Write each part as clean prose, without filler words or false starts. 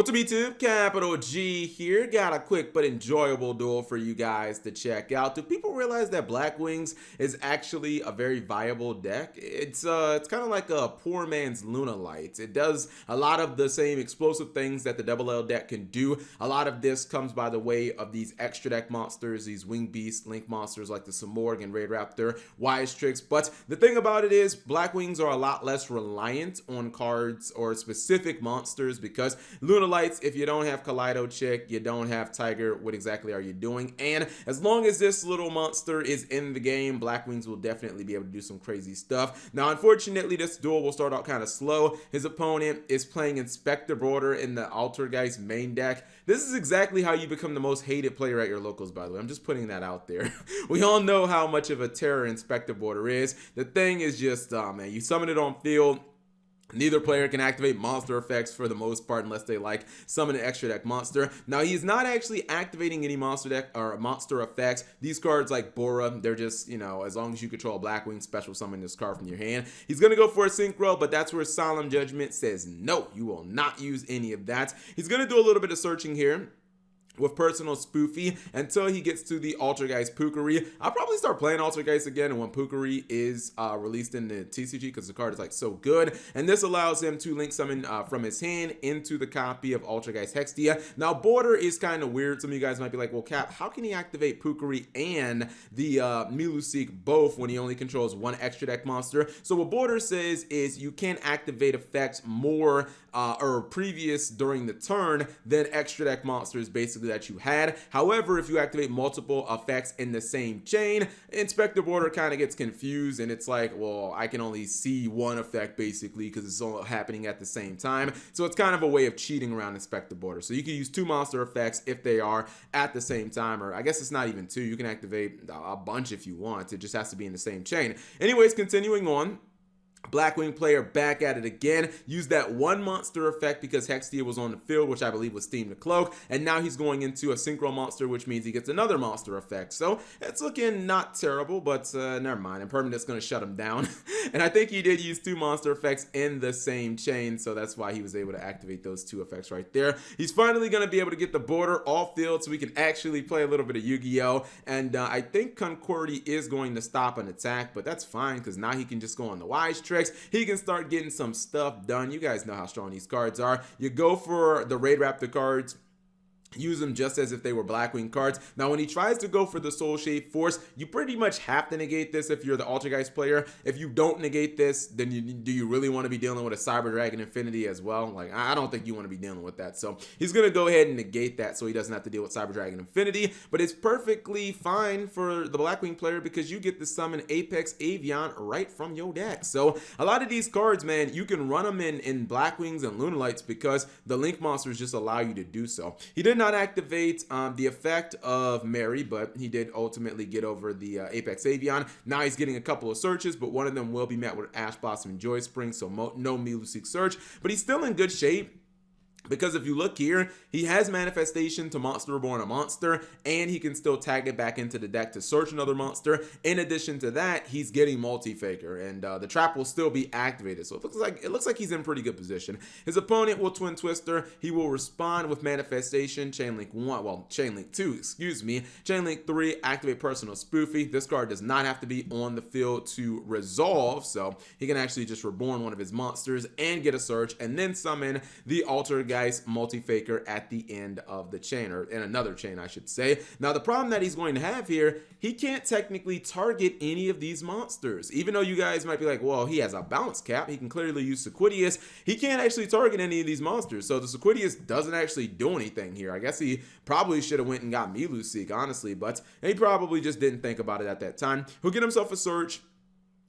What's up YouTube, Capital G here. Got a quick but enjoyable duel for you guys to check out. Do people realize that Black Wings is actually a very viable deck? It's kind of like a poor man's Lunalight. It does a lot of the same explosive things that the Double L deck can do. A lot of this comes by the way of these extra deck monsters, these Wing Beast Link monsters like the Samorg and Raid Raptor, Wise Tricks. But the thing about it is Black Wings are a lot less reliant on cards or specific monsters because Lunalights, if you don't have Kaleido Chick, you don't have Tiger, what exactly are you doing? And as long as this little monster is in the game, Black Wings will definitely be able to do some crazy stuff. Now, unfortunately, this duel will start out kind of slow. His opponent is playing Inspector Border in the Altergeist main deck. This is exactly how you become the most hated player at your locals, by the way. I'm just putting that out there. We all know how much of a terror Inspector Border is. The thing is just, man, you summon it on field. Neither player can activate monster effects for the most part unless they like summon an extra deck monster. Now he's not actually activating any monster deck or monster effects. These cards like Bora, they're just, you know, as long as you control Black Wing, special summon this card from your hand. He's gonna go for a Synchro, but that's where Solemn Judgment says no, you will not use any of that. He's gonna do a little bit of searching here with Personal Spoofy until he gets to the Altergeist Pukari. I'll probably start playing Altergeist again when Pukari is released in the TCG because the card is like so good. And this allows him to link summon from his hand into the copy of Altergeist Hextia. Now, Border is kind of weird. Some of you guys might be like, well, Cap, how can he activate Pukari and the Miluseek both when he only controls one extra deck monster? So what Border says is you can activate effects more or previous during the turn than extra deck monsters basically that you had. However, if you activate multiple effects in the same chain, Inspector Border kind of gets confused and it's like, well, I can only see one effect basically because it's all happening at the same time. So it's kind of a way of cheating around Inspector Border. So you can use two monster effects if they are at the same time, or I guess it's not even two. You can activate a bunch if you want. It just has to be in the same chain. Anyways, continuing on. Black Wing player back at it again, used that one monster effect because Hextia was on the field, which I believe was Steam the Cloak, and now he's going into a Synchro monster, which means he gets another monster effect. So it's looking not terrible, but never mind. Impermanent's going to shut him down. And I think he did use two monster effects in the same chain, so that's why he was able to activate those two effects right there. He's finally going to be able to get the Border off field so we can actually play a little bit of Yu-Gi-Oh! And I think Concordi is going to stop an attack, but that's fine because now he can just go on the Wise Tricks. He can start getting some stuff done. You guys know how strong these cards are. You go for the Raid Raptor cards. Use them just as if they were Black Wing cards. Now, when he tries to go for the Soul Shade Force, you pretty much have to negate this if you're the Altergeist player. If you don't negate this, then do you really want to be dealing with a Cyber Dragon Infinity as well? Like, I don't think you want to be dealing with that. So he's going to go ahead and negate that so he doesn't have to deal with Cyber Dragon Infinity. But it's perfectly fine for the Black Wing player because you get to summon Apex Avian right from your deck. So a lot of these cards, man, you can run them in Black Wings and Lunalights because the Link monsters just allow you to do so. He did not activate the effect of Mary, but he did ultimately get over the Apex Avian. Now he's getting a couple of searches, but one of them will be met with Ash Blossom and Joy Spring, so no Miluseek search, but he's still in good shape. Because if you look here, he has Manifestation to Monster Reborn a monster, and he can still tag it back into the deck to search another monster. In addition to that, he's getting Multi-Faker, and the trap will still be activated. So it looks like he's in pretty good position. His opponent will Twin Twister. He will respond with Manifestation, Chainlink 1, well, Chainlink 2, excuse me. Chainlink 3, activate Personal Spoofy. This card does not have to be on the field to resolve, so he can actually just reborn one of his monsters and get a search, and then summon the Altergeist Multi-Faker at the end of the chain, or in another chain I should say. Now the problem that he's going to have here, he can't technically target any of these monsters. Even though you guys might be like, well, he has a bounce cap, he can clearly use Sequidius, he can't actually target any of these monsters. So the Sequidius doesn't actually do anything here. I guess he probably should have went and got Miluseek, honestly, but he probably just didn't think about it at that time. He'll get himself a search.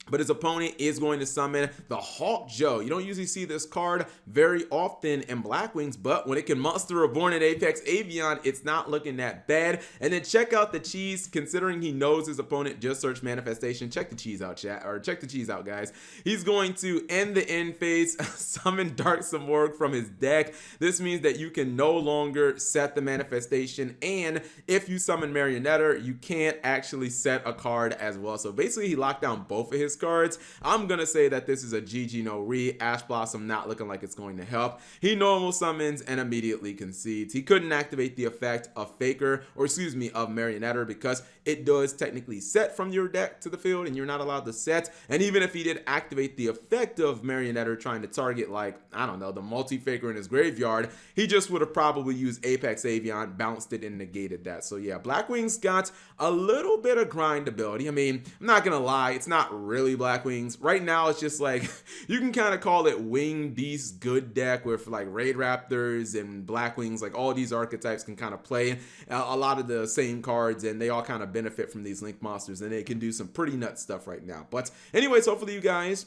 But his opponent is going to summon the Hawk Joe. You don't usually see this card very often in Black Wings, but when it can monster reborn an Apex Avian, it's not looking that bad. And then check out the cheese, considering he knows his opponent just searched Manifestation. Check the cheese out, chat, or check the cheese out, guys. He's going to end the end phase, summon Dark Samorg from his deck. This means that you can no longer set the Manifestation, and if you summon Marionetta, you can't actually set a card as well. So basically, he locked down both of his cards, I'm gonna say that this is a GG no re. Ash Blossom not looking like it's going to help. He normal summons and immediately concedes. He couldn't activate the effect of Faker, or excuse me, of Marionetter, because it does technically set from your deck to the field and you're not allowed to set. And even if he did activate the effect of Marionetter trying to target, like, I don't know, the multi-Faker in his graveyard, he just would have probably used Apex Avian, bounced it, and negated that. So yeah, Blackwing's got a little bit of grindability. I mean, I'm not gonna lie, it's not really Blackwings. Right now, it's just like, you can kind of call it Wing Beast good deck with like Raid Raptors and Blackwings. Like all these archetypes can kind of play a lot of the same cards, and they all kind of benefit from these Link monsters, and it can do some pretty nuts stuff right now. But anyways, hopefully you guys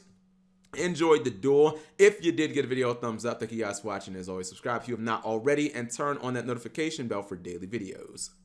enjoyed the duel. If you did get a video, a thumbs up. Thank you guys for watching. As always, subscribe if you have not already, and turn on that notification bell for daily videos.